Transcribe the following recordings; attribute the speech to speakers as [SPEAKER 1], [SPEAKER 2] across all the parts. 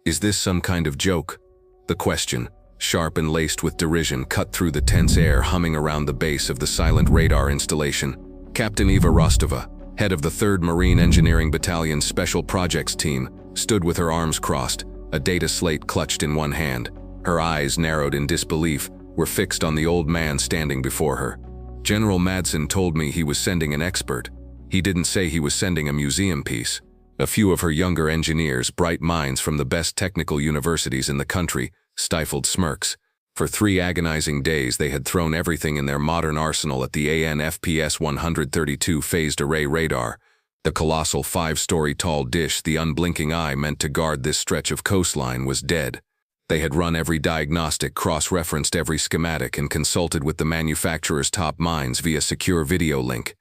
[SPEAKER 1] Is this some kind of joke? The question, sharp and laced with derision, cut through the tense air humming around the base of the silent radar installation. Captain Eva Rostova, head of the 3rd Marine Engineering Battalion's Special Projects Team, stood with her arms crossed, a data slate clutched in one hand. Her eyes, narrowed in disbelief, were fixed on the old man standing before her. General Madsen told me he was sending an expert. He didn't say he was sending a museum piece. A few of her younger engineers, bright minds from the best technical universities in the country, stifled smirks. For 3 agonizing days they had thrown everything in their modern arsenal at the AN/FPS 132 phased array radar. The colossal 5-story tall dish the unblinking eye meant to guard this stretch of coastline was dead. They had run every diagnostic, cross-referenced every schematic, and consulted with the manufacturer's top minds via secure video link.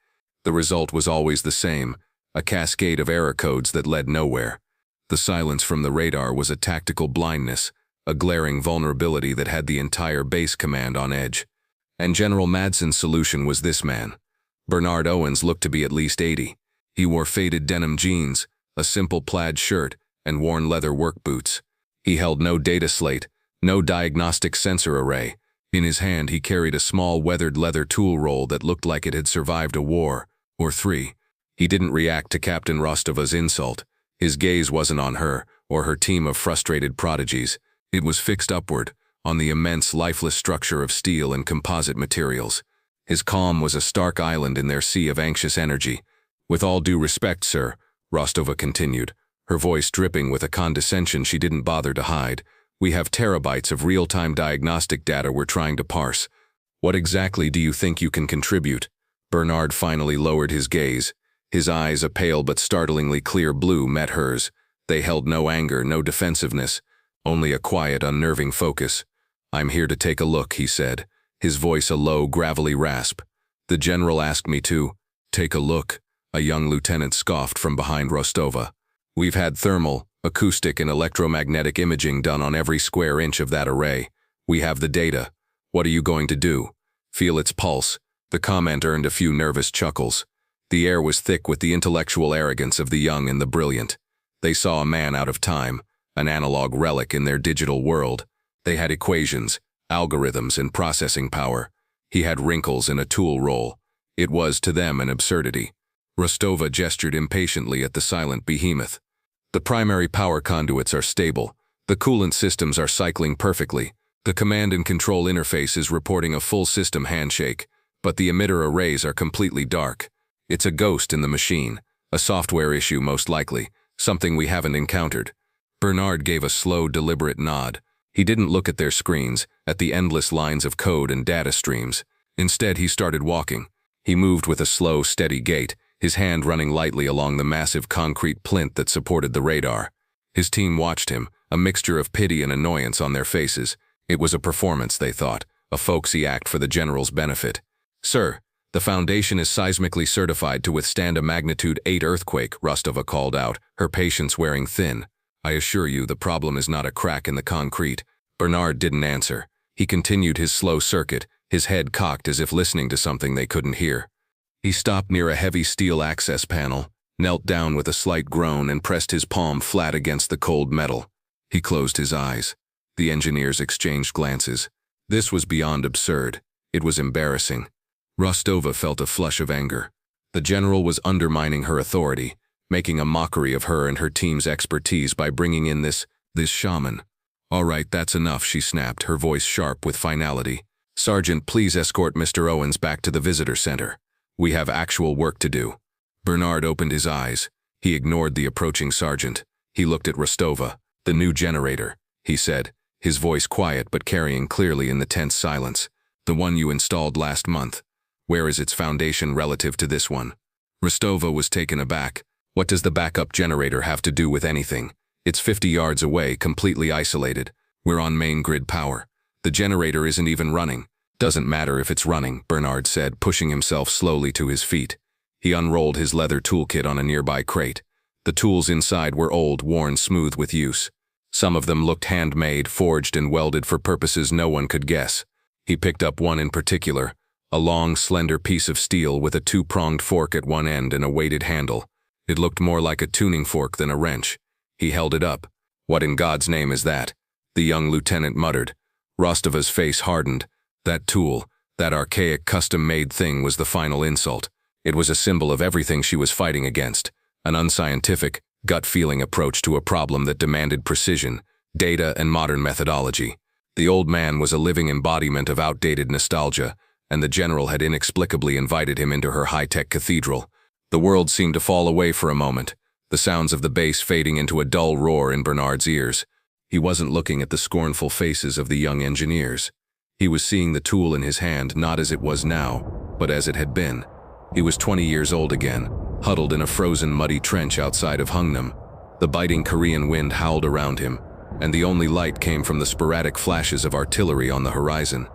[SPEAKER 1] The result was always the same, a cascade of error codes that led nowhere. The silence from the radar was a tactical blindness, a glaring vulnerability that had the entire base command on edge. And General Madsen's solution was this man. Bernard Owens looked to be at least 80. He wore faded denim jeans, a simple plaid shirt, and worn leather work boots. He held no data slate, no diagnostic sensor array. In his hand he carried a small weathered leather tool roll that looked like it had survived a war, or 3. He didn't react to Captain Rostova's insult. His gaze wasn't on her, or her team of frustrated prodigies. It was fixed upward, on the immense lifeless structure of steel and composite materials. His calm was a stark island in their sea of anxious energy. "With all due respect, sir," Rostova continued, her voice dripping with a condescension she didn't bother to hide, "we have terabytes of real-time diagnostic data we're trying to parse. What exactly do you think you can contribute?" Bernard finally lowered his gaze. His eyes, a pale but startlingly clear blue, met hers. They held no anger, no defensiveness, only a quiet, unnerving focus. "I'm here to take a look," he said, his voice a low, gravelly rasp. "The general asked me to take a look," a young lieutenant scoffed from behind Rostova. "We've had thermal, acoustic, and electromagnetic imaging done on every square inch of that array. We have the data. What are you going to do? Feel its pulse?" The comment earned a few nervous chuckles. The air was thick with the intellectual arrogance of the young and the brilliant. They saw a man out of time, an analog relic in their digital world. They had equations, algorithms, and processing power. He had wrinkles and a tool roll. It was, to them, an absurdity. Rostova gestured impatiently at the silent behemoth. "The primary power conduits are stable. The coolant systems are cycling perfectly. The command and control interface is reporting a full system handshake, but the emitter arrays are completely dark. It's a ghost in the machine, a software issue most likely, something we haven't encountered." Bernard gave a slow, deliberate nod. He didn't look at their screens, at the endless lines of code and data streams. Instead, he started walking. He moved with a slow, steady gait, his hand running lightly along the massive concrete plinth that supported the radar. His team watched him, a mixture of pity and annoyance on their faces. It was a performance, they thought, a folksy act for the general's benefit. "Sir, the Foundation is seismically certified to withstand a magnitude 8 earthquake," Rostova called out, her patience wearing thin. "I assure you the problem is not a crack in the concrete." Bernard didn't answer. He continued his slow circuit, his head cocked as if listening to something they couldn't hear. He stopped near a heavy steel access panel, knelt down with a slight groan, and pressed his palm flat against the cold metal. He closed his eyes. The engineers exchanged glances. This was beyond absurd. It was embarrassing. Rostova felt a flush of anger. The general was undermining her authority, making a mockery of her and her team's expertise by bringing in this shaman. "All right, that's enough," she snapped, her voice sharp with finality. "Sergeant, please escort Mr. Owens back to the visitor center. We have actual work to do." Bernard opened his eyes. He ignored the approaching sergeant. He looked at Rostova. "The new generator," he said, his voice quiet but carrying clearly in the tense silence. "The one you installed last month. Where is its foundation relative to this one?" Rostova was taken aback. "What does the backup generator have to do with anything? It's 50 yards away, completely isolated. We're on main grid power. The generator isn't even running." "Doesn't matter if it's running," Bernard said, pushing himself slowly to his feet. He unrolled his leather toolkit on a nearby crate. The tools inside were old, worn smooth with use. Some of them looked handmade, forged and welded for purposes no one could guess. He picked up one in particular, a long, slender piece of steel with a 2-pronged fork at one end and a weighted handle. It looked more like a tuning fork than a wrench. He held it up. "What in God's name is that?" the young lieutenant muttered. Rostova's face hardened. That tool, that archaic custom-made thing was the final insult. It was a symbol of everything she was fighting against. An unscientific, gut-feeling approach to a problem that demanded precision, data, and modern methodology. The old man was a living embodiment of outdated nostalgia, and the general had inexplicably invited him into her high-tech cathedral. The world seemed to fall away for a moment, the sounds of the bass fading into a dull roar in Bernard's ears. He wasn't looking at the scornful faces of the young engineers. He was seeing the tool in his hand not as it was now, but as it had been. He was 20 years old again, huddled in a frozen muddy trench outside of Hungnam. The biting Korean wind howled around him, and the only light came from the sporadic flashes of artillery on the horizon.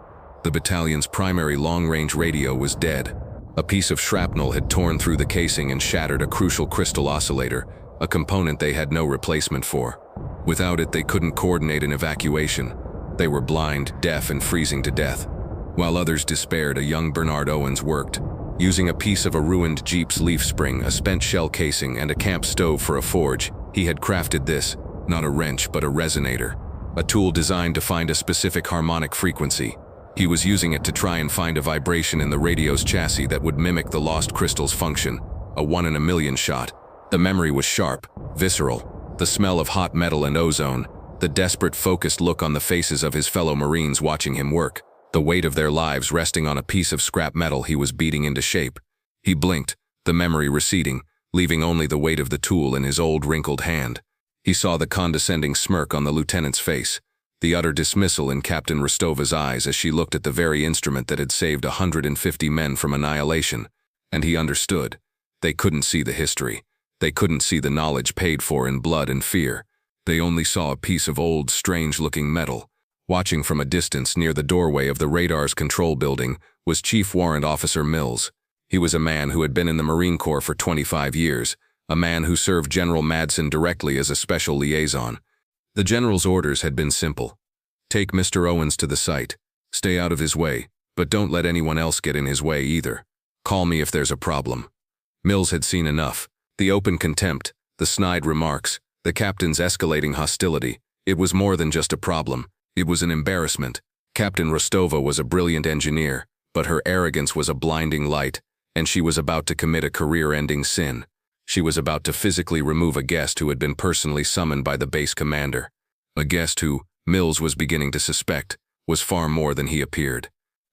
[SPEAKER 1] The battalion's primary long-range radio was dead. A piece of shrapnel had torn through the casing and shattered a crucial crystal oscillator, a component they had no replacement for. Without it, they couldn't coordinate an evacuation. They were blind, deaf, and freezing to death. While others despaired, a young Bernard Owens worked. Using a piece of a ruined Jeep's leaf spring, a spent shell casing, and a camp stove for a forge, he had crafted this, not a wrench but a resonator, a tool designed to find a specific harmonic frequency. He was using it to try and find a vibration in the radio's chassis that would mimic the lost crystal's function, a 1 in a million shot. The memory was sharp, visceral, the smell of hot metal and ozone, the desperate, focused look on the faces of his fellow Marines watching him work, the weight of their lives resting on a piece of scrap metal he was beating into shape. He blinked, the memory receding, leaving only the weight of the tool in his old, wrinkled hand. He saw the condescending smirk on the lieutenant's face, the utter dismissal in Captain Rostova's eyes as she looked at the very instrument that had saved 150 men from annihilation. And he understood. They couldn't see the history. They couldn't see the knowledge paid for in blood and fear. They only saw a piece of old, strange-looking metal. Watching from a distance near the doorway of the radar's control building was Chief Warrant Officer Mills. He was a man who had been in the Marine Corps for 25 years, a man who served General Madsen directly as a special liaison. The general's orders had been simple. Take Mr. Owens to the site. Stay out of his way, but don't let anyone else get in his way either. Call me if there's a problem. Mills had seen enough. The open contempt, the snide remarks, the captain's escalating hostility. It was more than just a problem. It was an embarrassment. Captain Rostova was a brilliant engineer, but her arrogance was a blinding light, and she was about to commit a career-ending sin. She was about to physically remove a guest who had been personally summoned by the base commander. A guest who, Mills was beginning to suspect, was far more than he appeared.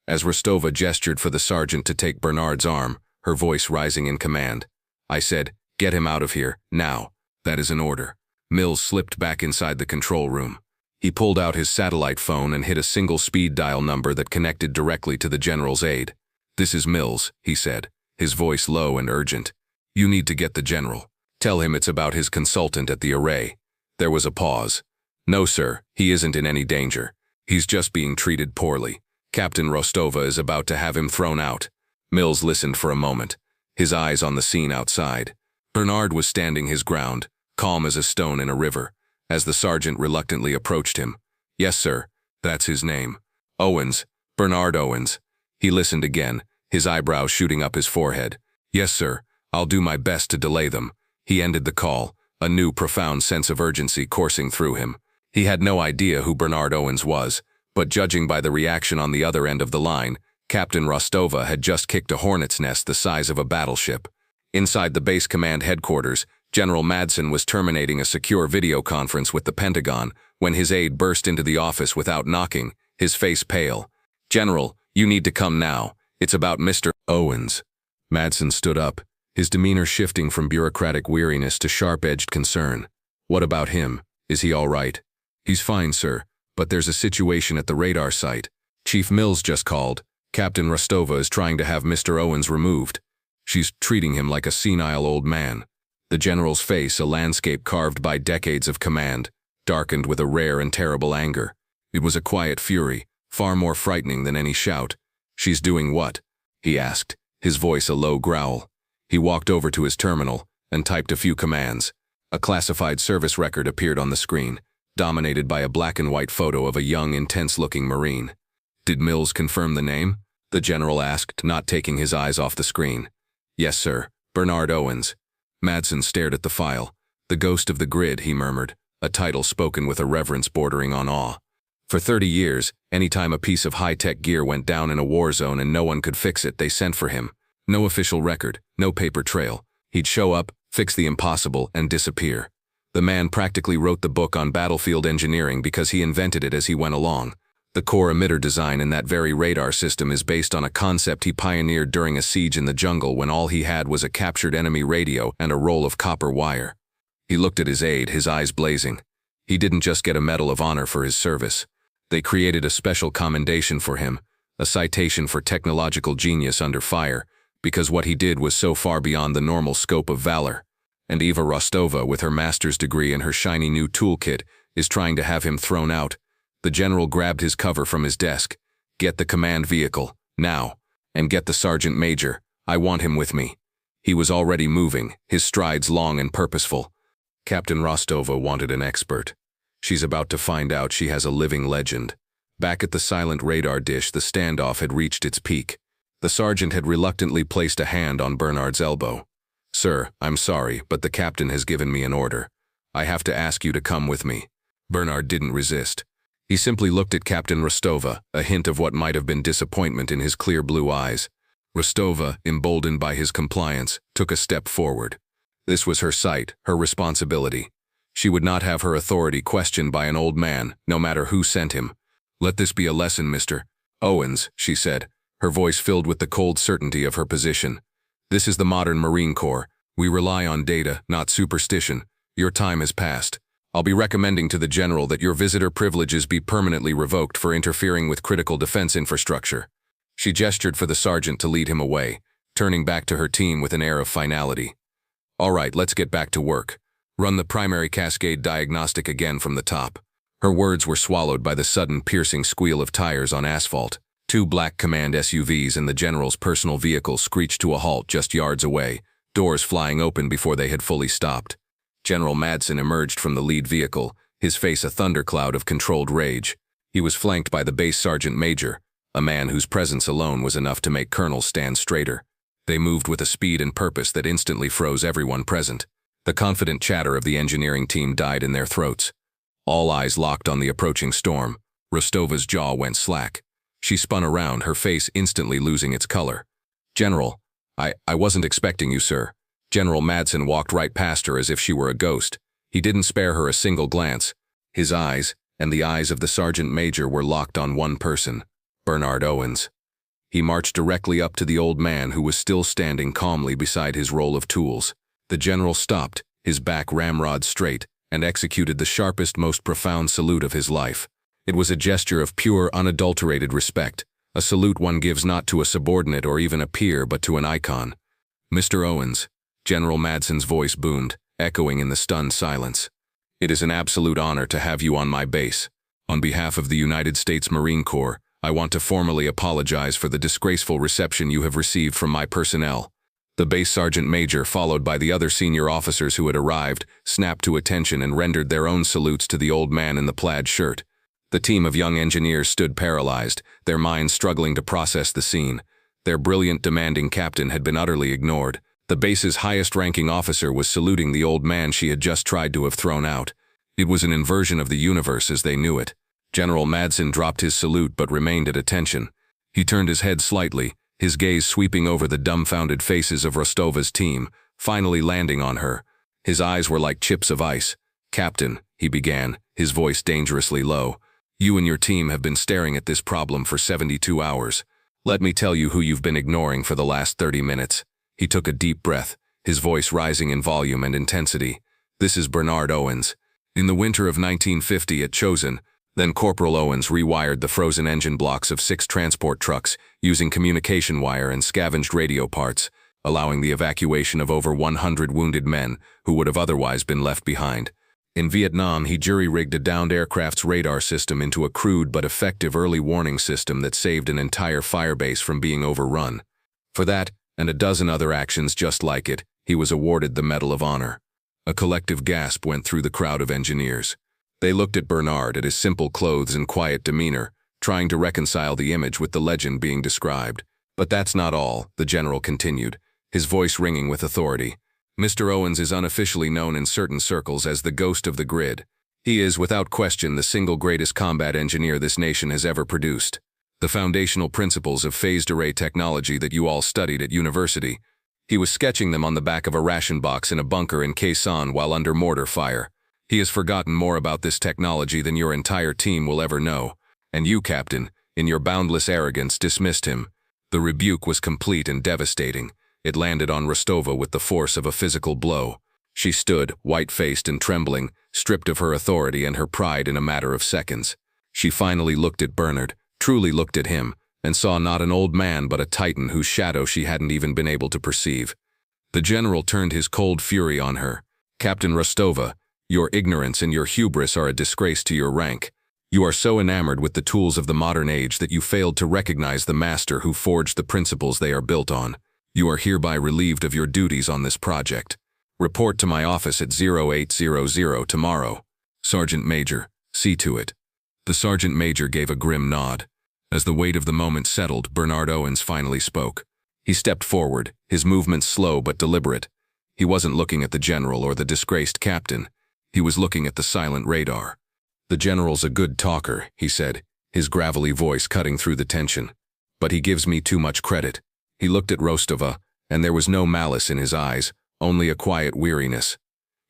[SPEAKER 1] As Rostova gestured for the sergeant to take Bernard's arm, her voice rising in command, "I said, get him out of here, now. That is an order." Mills slipped back inside the control room. He pulled out his satellite phone and hit a single speed dial number that connected directly to the general's aide. "This is Mills," he said, his voice low and urgent. "You need to get the general. Tell him it's about his consultant at the array." There was a pause. "No, sir, he isn't in any danger. He's just being treated poorly. Captain Rostova is about to have him thrown out." Mills listened for a moment, his eyes on the scene outside. Bernard was standing his ground, calm as a stone in a river, as the sergeant reluctantly approached him. "Yes, sir, that's his name. Owens, Bernard Owens." He listened again, his eyebrows shooting up his forehead. "Yes, sir, I'll do my best to delay them." He ended the call, a new profound sense of urgency coursing through him. He had no idea who Bernard Owens was, but judging by the reaction on the other end of the line, Captain Rostova had just kicked a hornet's nest the size of a battleship. Inside the base command headquarters, General Madsen was terminating a secure video conference with the Pentagon when his aide burst into the office without knocking, his face pale. "General, you need to come now. It's about Mr. Owens." Madsen stood up, his demeanor shifting from bureaucratic weariness to sharp-edged concern. "What about him? Is he all right?" "He's fine, sir, but there's a situation at the radar site. Chief Mills just called. Captain Rostova is trying to have Mr. Owens removed. She's treating him like a senile old man." The general's face, a landscape carved by decades of command, darkened with a rare and terrible anger. It was a quiet fury, far more frightening than any shout. "She's doing what?" he asked, his voice a low growl. He walked over to his terminal and typed a few commands. A classified service record appeared on the screen, dominated by a black and white photo of a young, intense-looking Marine. "Did Mills confirm the name?" the general asked, not taking his eyes off the screen. "Yes, sir, Bernard Owens." Madsen stared at the file. "The ghost of the grid," he murmured, a title spoken with a reverence bordering on awe. For 30 years, anytime a piece of high-tech gear went down in a war zone and no one could fix it, they sent for him. No official record, no paper trail. He'd show up, fix the impossible, and disappear. The man practically wrote the book on battlefield engineering because he invented it as he went along. The core emitter design in that very radar system is based on a concept he pioneered during a siege in the jungle when all he had was a captured enemy radio and a roll of copper wire. He looked at his aide, his eyes blazing. He didn't just get a Medal of Honor for his service. They created a special commendation for him, a citation for technological genius under fire, because what he did was so far beyond the normal scope of valor. And Eva Rostova, with her master's degree and her shiny new toolkit, is trying to have him thrown out. The general grabbed his cover from his desk. "Get the command vehicle, now. And get the sergeant major. I want him with me." He was already moving, his strides long and purposeful. Captain Rostova wanted an expert. She's about to find out she has a living legend. Back at the silent radar dish, the standoff had reached its peak. The sergeant had reluctantly placed a hand on Bernard's elbow. "Sir, I'm sorry, but the captain has given me an order. I have to ask you to come with me." Bernard didn't resist. He simply looked at Captain Rostova, a hint of what might have been disappointment in his clear blue eyes. Rostova, emboldened by his compliance, took a step forward. This was her site, her responsibility. She would not have her authority questioned by an old man, no matter who sent him. "Let this be a lesson, Mr. Owens," she said, her voice filled with the cold certainty of her position. "This is the modern Marine Corps. We rely on data, not superstition. Your time has passed. I'll be recommending to the general that your visitor privileges be permanently revoked for interfering with critical defense infrastructure." She gestured for the sergeant to lead him away, turning back to her team with an air of finality. "All right, let's get back to work. Run the primary cascade diagnostic again from the top." Her words were swallowed by the sudden piercing squeal of tires on asphalt. Two black command SUVs and the general's personal vehicle screeched to a halt just yards away, doors flying open before they had fully stopped. General Madsen emerged from the lead vehicle, his face a thundercloud of controlled rage. He was flanked by the base sergeant major, a man whose presence alone was enough to make colonels stand straighter. They moved with a speed and purpose that instantly froze everyone present. The confident chatter of the engineering team died in their throats. All eyes locked on the approaching storm. Rostova's jaw went slack. She spun around, her face instantly losing its color. "General, I wasn't expecting you, sir." General Madsen walked right past her as if she were a ghost. He didn't spare her a single glance. His eyes, and the eyes of the sergeant major, were locked on one person, Bernard Owens. He marched directly up to the old man who was still standing calmly beside his roll of tools. The general stopped, his back ramrod straight, and executed the sharpest, most profound salute of his life. It was a gesture of pure, unadulterated respect, a salute one gives not to a subordinate or even a peer but to an icon. "Mr. Owens," General Madsen's voice boomed, echoing in the stunned silence. "It is an absolute honor to have you on my base. On behalf of the United States Marine Corps, I want to formally apologize for the disgraceful reception you have received from my personnel." The base sergeant major, followed by the other senior officers who had arrived, snapped to attention and rendered their own salutes to the old man in the plaid shirt. The team of young engineers stood paralyzed, their minds struggling to process the scene. Their brilliant, demanding captain had been utterly ignored. The base's highest-ranking officer was saluting the old man she had just tried to have thrown out. It was an inversion of the universe as they knew it. General Madsen dropped his salute but remained at attention. He turned his head slightly, his gaze sweeping over the dumbfounded faces of Rostova's team, finally landing on her. His eyes were like chips of ice. "Captain," he began, his voice dangerously low, "you and your team have been staring at this problem for 72 hours. Let me tell you who you've been ignoring for the last 30 minutes. He took a deep breath, his voice rising in volume and intensity. "This is Bernard Owens. In the winter of 1950 at Chosin, then Corporal Owens rewired the frozen engine blocks of 6 transport trucks using communication wire and scavenged radio parts, allowing the evacuation of over 100 wounded men who would have otherwise been left behind. In Vietnam, he jury-rigged a downed aircraft's radar system into a crude but effective early warning system that saved an entire firebase from being overrun. For that, and a dozen other actions just like it, he was awarded the Medal of Honor." A collective gasp went through the crowd of engineers. They looked at Bernard, at his simple clothes and quiet demeanor, trying to reconcile the image with the legend being described. "But that's not all," the general continued, his voice ringing with authority. "Mr. Owens is unofficially known in certain circles as the Ghost of the Grid. He is, without question, the single greatest combat engineer this nation has ever produced. The foundational principles of phased array technology that you all studied at university. He was sketching them on the back of a ration box in a bunker in Quezon while under mortar fire. He has forgotten more about this technology than your entire team will ever know. And you, Captain, in your boundless arrogance, dismissed him. The rebuke was complete and devastating. It landed on Rostova with the force of a physical blow. She stood, white-faced and trembling, stripped of her authority and her pride in a matter of seconds. She finally looked at Bernard, truly looked at him, and saw not an old man but a titan whose shadow she hadn't even been able to perceive. The general turned his cold fury on her. Captain Rostova, your ignorance and your hubris are a disgrace to your rank. You are so enamored with the tools of the modern age that you failed to recognize the master who forged the principles they are built on. You are hereby relieved of your duties on this project. Report to my office at 0800 tomorrow. Sergeant Major, see to it. The Sergeant Major gave a grim nod. As the weight of the moment settled, Bernard Owens finally spoke. He stepped forward, his movements slow but deliberate. He wasn't looking at the general or the disgraced captain. He was looking at the silent radar. The general's a good talker, he said, his gravelly voice cutting through the tension. But he gives me too much credit. He looked at Rostova, and there was no malice in his eyes, only a quiet weariness.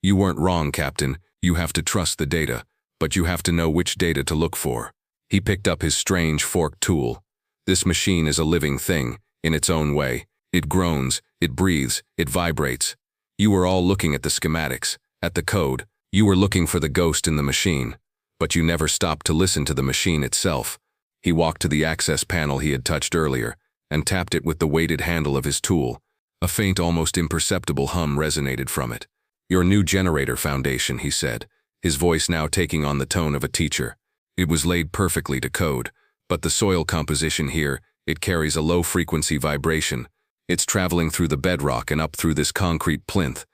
[SPEAKER 1] You weren't wrong, Captain. You have to trust the data, but you have to know which data to look for. He picked up his strange forked tool. This machine is a living thing, in its own way. It groans, it breathes, it vibrates. You were all looking at the schematics, at the code. You were looking for the ghost in the machine. But you never stopped to listen to the machine itself. He walked to the access panel he had touched earlier, and tapped it with the weighted handle of his tool. A faint, almost imperceptible hum resonated from it. Your new generator foundation, he said, his voice now taking on the tone of a teacher. It was laid perfectly to code, but the soil composition here, it carries a low-frequency vibration. It's traveling through the bedrock and up through this concrete plinth.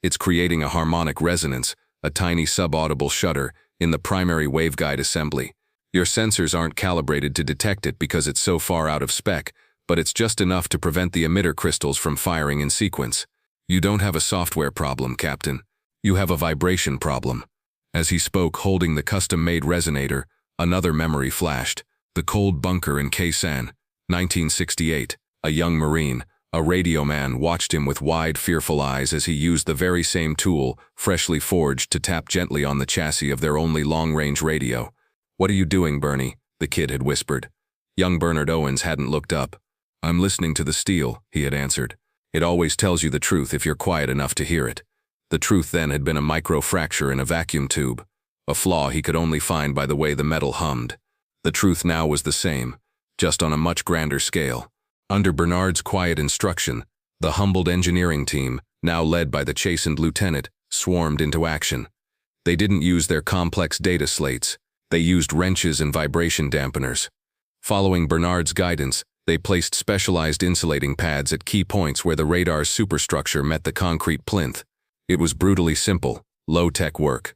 [SPEAKER 1] It's creating a harmonic resonance, a tiny subaudible shudder, in the primary waveguide assembly. Your sensors aren't calibrated to detect it because it's so far out of spec, but it's just enough to prevent the emitter crystals from firing in sequence. You don't have a software problem, Captain. You have a vibration problem. As he spoke, holding the custom-made resonator, another memory flashed. The cold bunker in Quezon, 1968. A young Marine, a radio man, watched him with wide, fearful eyes as he used the very same tool, freshly forged, to tap gently on the chassis of their only long-range radio. "What are you doing, Bernie?" the kid had whispered. Young Bernard Owens hadn't looked up. "I'm listening to the steel," he had answered. "It always tells you the truth if you're quiet enough to hear it." The truth then had been a micro-fracture in a vacuum tube, a flaw he could only find by the way the metal hummed. The truth now was the same, just on a much grander scale. Under Bernard's quiet instruction, the humbled engineering team, now led by the chastened lieutenant, swarmed into action. They didn't use their complex data slates. They used wrenches and vibration dampeners. Following Bernard's guidance, they placed specialized insulating pads at key points where the radar's superstructure met the concrete plinth. It was brutally simple, low-tech work.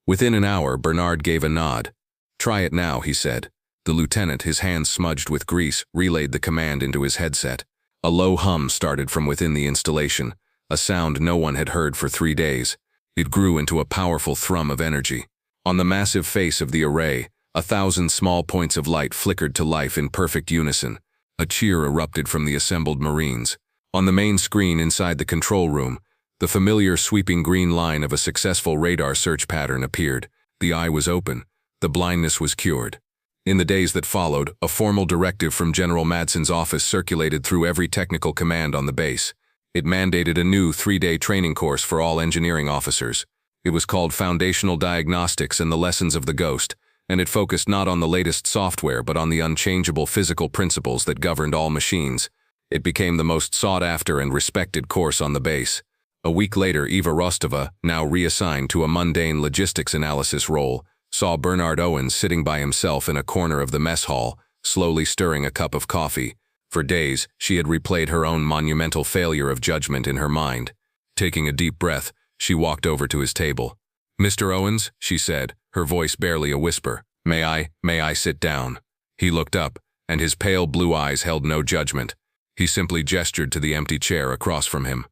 [SPEAKER 1] Within an hour, Bernard gave a nod. "Try it now," he said. The lieutenant, his hands smudged with grease, relayed the command into his headset. A low hum started from within the installation, a sound no one had heard for 3 days. It grew into a powerful thrum of energy. On the massive face of the array, 1,000 small points of light flickered to life in perfect unison. A cheer erupted from the assembled Marines. On the main screen inside the control room, the familiar sweeping green line of a successful radar search pattern appeared. The eye was open. The blindness was cured. In the days that followed, a formal directive from General Madsen's office circulated through every technical command on the base. It mandated a new 3-day training course for all engineering officers. It was called Foundational Diagnostics and the Lessons of the Ghost, and it focused not on the latest software but on the unchangeable physical principles that governed all machines. It became the most sought-after and respected course on the base. A week later, Eva Rostova, now reassigned to a mundane logistics analysis role, saw Bernard Owens sitting by himself in a corner of the mess hall, slowly stirring a cup of coffee. For days, she had replayed her own monumental failure of judgment in her mind. Taking a deep breath, she walked over to his table. "Mr. Owens," she said, her voice barely a whisper, May I sit down?" He looked up, and his pale blue eyes held no judgment. He simply gestured to the empty chair across from him.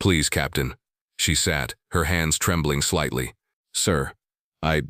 [SPEAKER 1] "Please, Captain." She sat, her hands trembling slightly. "Sir,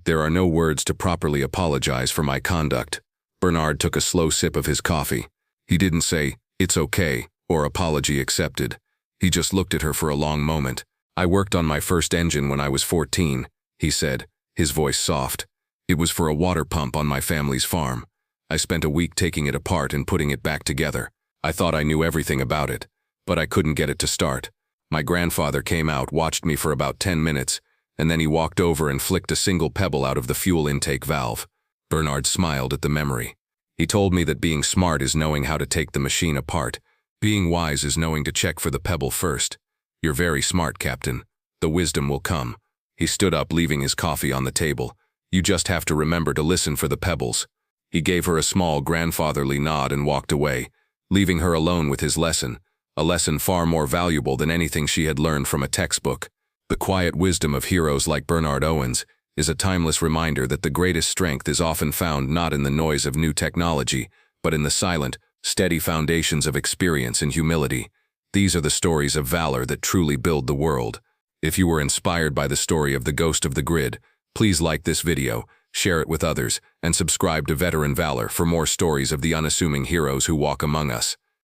[SPEAKER 1] There are no words to properly apologize for my conduct. Bernard took a slow sip of his coffee. He didn't say, "It's okay," or "Apology accepted." He just looked at her for a long moment. "I worked on my first engine when I was 14, he said, his voice soft. "It was for a water pump on my family's farm. I spent a week taking it apart and putting it back together. I thought I knew everything about it, but I couldn't get it to start. My grandfather came out, watched me for about 10 minutes, and then he walked over and flicked a single pebble out of the fuel intake valve." Bernard smiled at the memory. "He told me that being smart is knowing how to take the machine apart. Being wise is knowing to check for the pebble first. You're very smart, Captain. The wisdom will come." He stood up, leaving his coffee on the table. "You just have to remember to listen for the pebbles." He gave her a small grandfatherly nod and walked away, leaving her alone with his lesson, a lesson far more valuable than anything she had learned from a textbook. The quiet wisdom of heroes like Bernard Owens is a timeless reminder that the greatest strength is often found not in the noise of new technology, but in the silent, steady foundations of experience and humility. These are the stories of valor that truly build the world. If you were inspired by the story of the Ghost of the Grid, please like this video, share it with others, and subscribe to Veteran Valor for more stories of the unassuming heroes who walk among us.